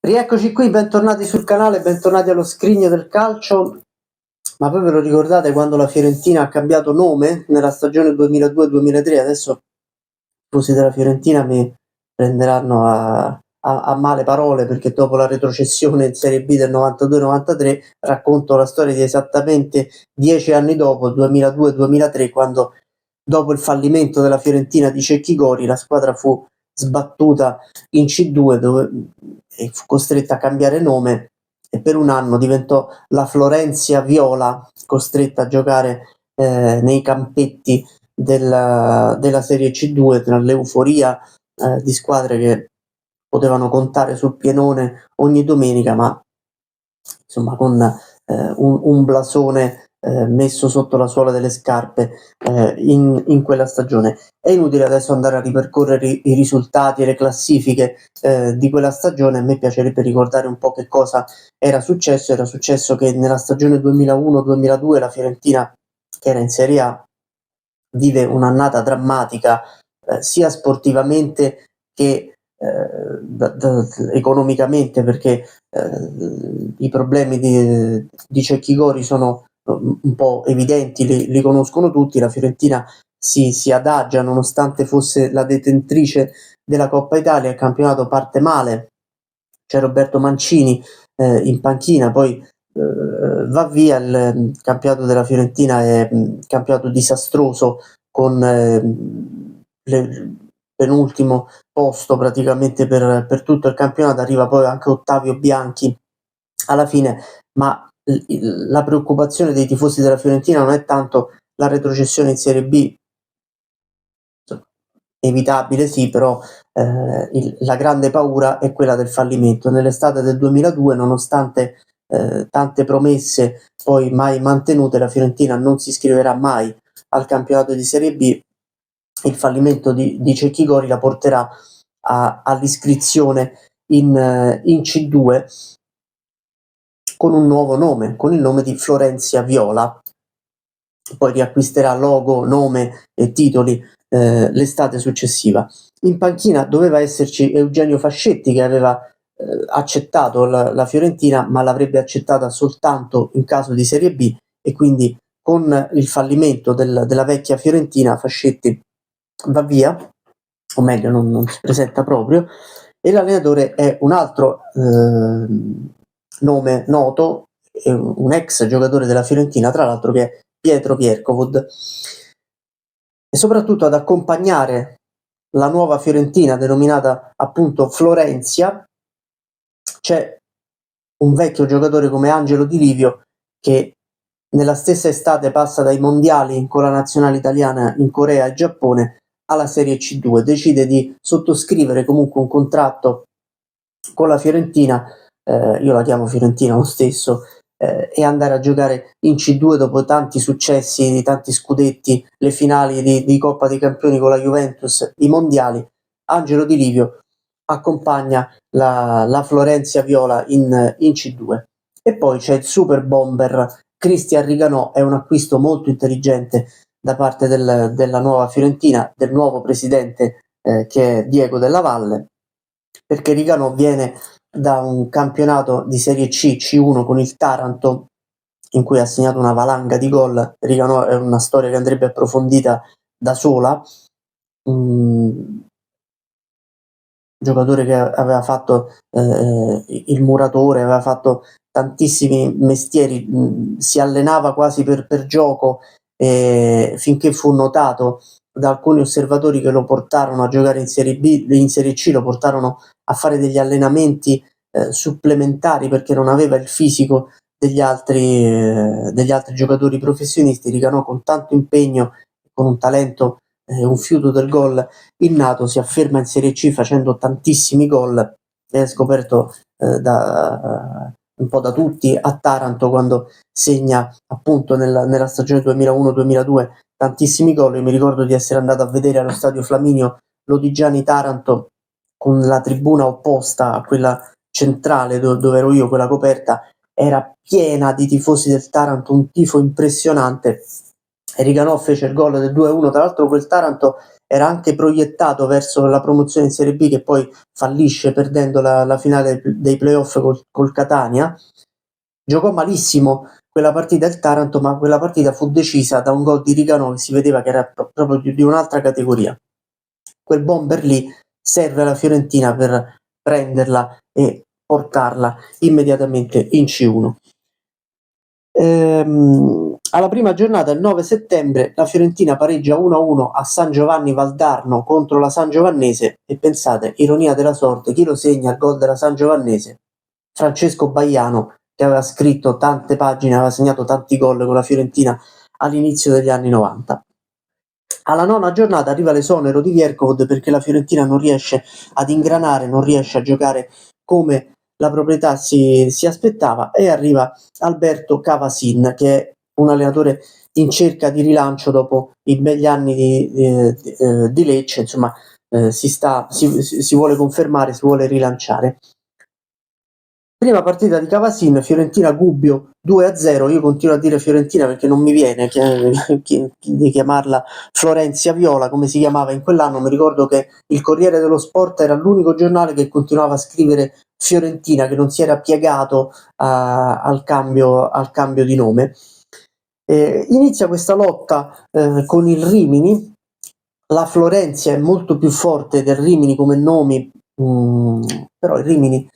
Rieccoci qui, bentornati sul canale, bentornati allo Scrigno del Calcio. Ma voi ve lo ricordate quando la Fiorentina ha cambiato nome nella stagione 2002-2003? Adesso i tifosi della Fiorentina mi prenderanno a male parole, perché dopo la retrocessione in Serie B del 92-93 racconto la storia di esattamente 10 anni dopo, 2002-2003, quando dopo il fallimento della Fiorentina di Cecchi Gori la squadra fu sbattuta in C2 e fu costretta a cambiare nome, e per un anno diventò la Florentia Viola, costretta a giocare nei campetti della Serie C2, tra l'euforia di squadre che potevano contare sul pienone ogni domenica, ma insomma con un blasone messo sotto la suola delle scarpe in quella stagione. È inutile adesso andare a ripercorrere i risultati e le classifiche di quella stagione. A me piacerebbe ricordare un po' che cosa era successo. Era successo che nella stagione 2001-2002 la Fiorentina, che era in Serie A, vive un'annata drammatica sia sportivamente che economicamente, perché i problemi di Cecchi Gori sono un po' evidenti, li conoscono tutti. La Fiorentina si adagia, nonostante fosse la detentrice della Coppa Italia. Il campionato parte male, c'è Roberto Mancini in panchina, poi va via. Il campionato della Fiorentina è un campionato disastroso, con penultimo posto praticamente per tutto il campionato. Arriva poi anche Ottavio Bianchi alla fine, ma la preoccupazione dei tifosi della Fiorentina non è tanto la retrocessione in Serie B, evitabile sì, però la grande paura è quella del fallimento. Nell'estate del 2002, nonostante tante promesse poi mai mantenute, la Fiorentina non si iscriverà mai al campionato di Serie B. Il fallimento di Cecchi Gori la porterà all'iscrizione in C2 con un nuovo nome, con il nome di Florentia Viola. Poi riacquisterà logo, nome e titoli l'estate successiva. In panchina doveva esserci Eugenio Fascetti, che aveva accettato la Fiorentina, ma l'avrebbe accettata soltanto in caso di Serie B, e quindi con il fallimento della vecchia Fiorentina Fascetti va via, o meglio non si presenta proprio, e l'allenatore è un altro nome noto, un ex giocatore della Fiorentina, tra l'altro, che è Pietro Vierkovod. E soprattutto ad accompagnare la nuova Fiorentina, denominata appunto Florentia, c'è un vecchio giocatore come Angelo Di Livio, che nella stessa estate passa dai mondiali con la nazionale italiana in Corea e Giappone alla Serie C2. Decide di sottoscrivere comunque un contratto con la Fiorentina, io la chiamo Fiorentina lo stesso, e andare a giocare in C2 dopo tanti successi, tanti scudetti, le finali di Coppa dei Campioni con la Juventus, i mondiali. Angelo Di Livio accompagna la Florentia Viola in C2. E poi c'è il super bomber Cristian Riganò. È un acquisto molto intelligente da parte della nuova Fiorentina, del nuovo presidente che è Diego Della Valle, perché Riganò viene da un campionato di Serie C, C1 con il Taranto, in cui ha segnato una valanga di gol. Riganò è una storia che andrebbe approfondita da sola. Giocatore che aveva fatto il muratore, aveva fatto tantissimi mestieri, si allenava quasi per gioco, finché fu notato da alcuni osservatori che lo portarono a giocare in Serie B, in Serie C, lo portarono a fare degli allenamenti supplementari, perché non aveva il fisico degli altri giocatori professionisti. Riganò, con tanto impegno, con un talento, un fiuto del gol innato, si afferma in Serie C facendo tantissimi gol. È scoperto un po' da tutti a Taranto, quando segna appunto nella stagione 2001-2002 tantissimi gol. Io mi ricordo di essere andato a vedere allo stadio Flaminio Lodigiani Taranto, con la tribuna opposta a quella centrale dove ero io, quella coperta era piena di tifosi del Taranto, un tifo impressionante. E Riganò fece il gol del 2-1. Tra l'altro quel Taranto era anche proiettato verso la promozione in Serie B, che poi fallisce perdendo la finale dei playoff col Catania. Giocò malissimo quella partita il Taranto, ma quella partita fu decisa da un gol di Riganò che si vedeva che era proprio di un'altra categoria. Quel bomber lì serve alla Fiorentina per prenderla e portarla immediatamente in C1. Alla prima giornata, il 9 settembre, la Fiorentina pareggia 1-1 a San Giovanni Valdarno contro la San Giovannese, e pensate, ironia della sorte, chi lo segna il gol della San Giovannese? Francesco Baiano, che aveva scritto tante pagine, aveva segnato tanti gol con la Fiorentina all'inizio degli anni 90. Alla nona giornata arriva l'esonero di Vierkovod perché la Fiorentina non riesce ad ingranare, non riesce a giocare come la proprietà si aspettava, e arriva Alberto Cavasin, che è un allenatore in cerca di rilancio dopo i begli anni di Lecce. Insomma, si vuole confermare, si vuole rilanciare. Prima partita di Cavasin, Fiorentina Gubbio 2-0. Io continuo a dire Fiorentina perché non mi viene di chiamarla Florenzia Viola, come si chiamava in quell'anno. Mi ricordo che il Corriere dello Sport era l'unico giornale che continuava a scrivere Fiorentina, che non si era piegato al cambio di nome. Inizia questa lotta con il Rimini. La Florenzia è molto più forte del Rimini come nomi, però il Rimini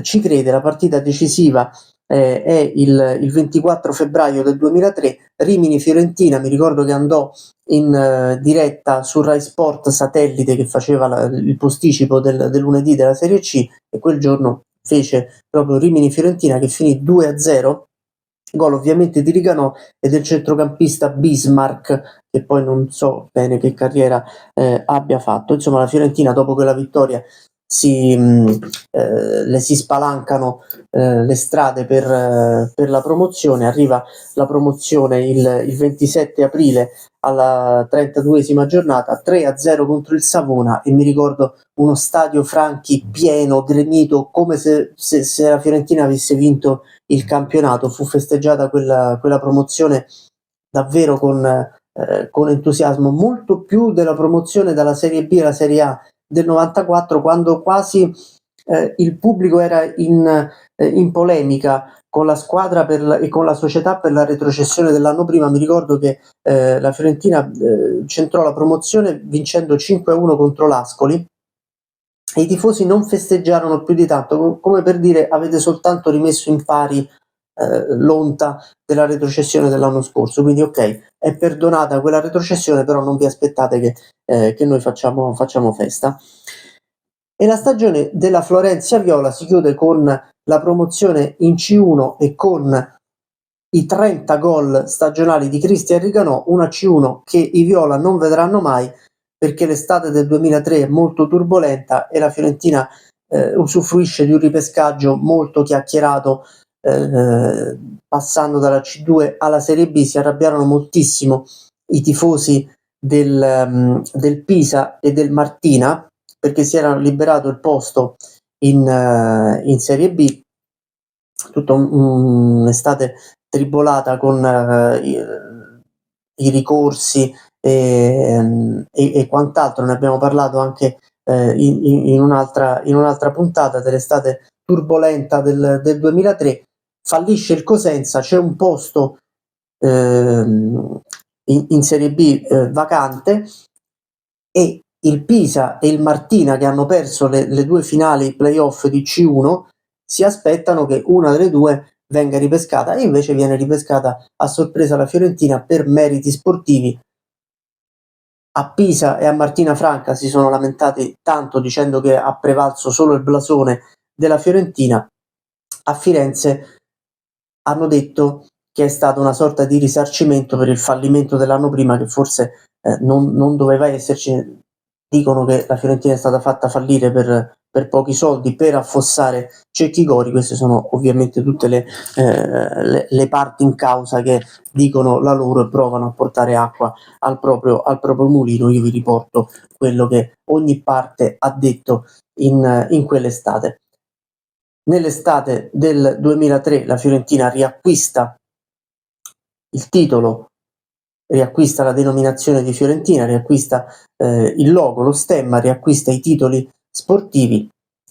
ci crede. La partita decisiva è il 24 febbraio del 2003, Rimini-Fiorentina. Mi ricordo che andò in diretta su Rai Sport Satellite, che faceva il posticipo del lunedì della Serie C, e quel giorno fece proprio Rimini-Fiorentina, che finì 2-0, gol ovviamente di Riganò e del centrocampista Bismarck, che poi non so bene che carriera abbia fatto. Insomma, la Fiorentina dopo quella vittoria le si spalancano le strade per la promozione. Arriva la promozione il 27 aprile alla 32esima giornata, 3-0 contro il Savona, e mi ricordo uno stadio Franchi pieno, gremito, come se la Fiorentina avesse vinto il campionato. Fu festeggiata quella promozione davvero con entusiasmo, molto più della promozione dalla Serie B alla Serie A del 94, quando quasi il pubblico era in polemica con la squadra e con la società per la retrocessione dell'anno prima. Mi ricordo che la Fiorentina centrò la promozione vincendo 5-1 contro l'Ascoli, e i tifosi non festeggiarono più di tanto, come per dire: avete soltanto rimesso in pari l'onta della retrocessione dell'anno scorso, quindi ok, è perdonata quella retrocessione, però non vi aspettate che noi facciamo festa. E la stagione della Florenzia Viola si chiude con la promozione in C1 e con i 30 gol stagionali di Cristian Riganò, una C1 che i Viola non vedranno mai, perché l'estate del 2003 è molto turbolenta e la Fiorentina usufruisce di un ripescaggio molto chiacchierato, passando dalla C2 alla Serie B. Si arrabbiarono moltissimo i tifosi del Pisa e del Martina, perché si era liberato il posto in Serie B. Tutta un'estate tribolata con i ricorsi e quant'altro. Ne abbiamo parlato anche in un'altra puntata dell'estate turbolenta del 2003. Fallisce il Cosenza, c'è un posto in Serie B vacante, e il Pisa e il Martina, che hanno perso le due finali playoff di C1, si aspettano che una delle due venga ripescata, e invece viene ripescata a sorpresa la Fiorentina per meriti sportivi. A Pisa e a Martina Franca si sono lamentati tanto, dicendo che ha prevalso solo il blasone della Fiorentina. A Firenze hanno detto che è stata una sorta di risarcimento per il fallimento dell'anno prima, che forse non doveva esserci. Dicono che la Fiorentina è stata fatta fallire per pochi soldi, per affossare Cecchi Gori. Queste sono ovviamente tutte le parti in causa che dicono la loro e provano a portare acqua al proprio mulino. Io vi riporto quello che ogni parte ha detto in quell'estate. Nell'estate del 2003 la Fiorentina riacquista il titolo riacquista la denominazione di Fiorentina, riacquista il logo, lo stemma, riacquista i titoli sportivi,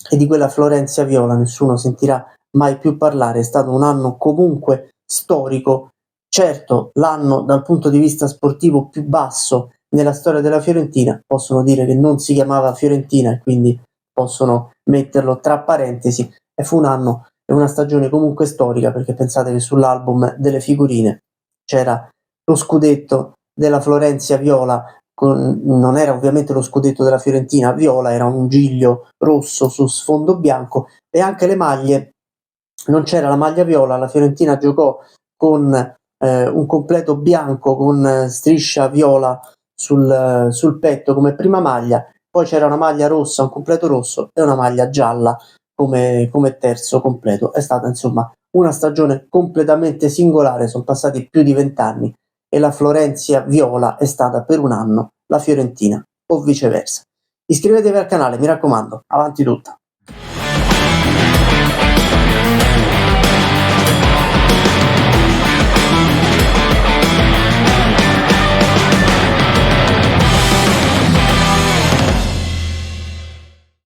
e di quella Florentia viola nessuno sentirà mai più parlare. È stato un anno comunque storico, certo l'anno dal punto di vista sportivo più basso nella storia della Fiorentina, possono dire che non si chiamava Fiorentina e quindi possono metterlo tra parentesi, e fu un anno e una stagione comunque storica, perché pensate che sull'album delle figurine c'era lo scudetto della Florentia viola, non era ovviamente lo scudetto della Fiorentina viola, era un giglio rosso su sfondo bianco, e anche le maglie, non c'era la maglia viola, la Fiorentina giocò con un completo bianco con striscia viola sul petto come prima maglia, poi c'era una maglia rossa, un completo rosso, e una maglia gialla come terzo completo. È stata insomma una stagione completamente singolare, sono passati più di 20 anni e la Florentia viola è stata per un anno la Fiorentina, o viceversa. Iscrivetevi al canale, mi raccomando, avanti tutta!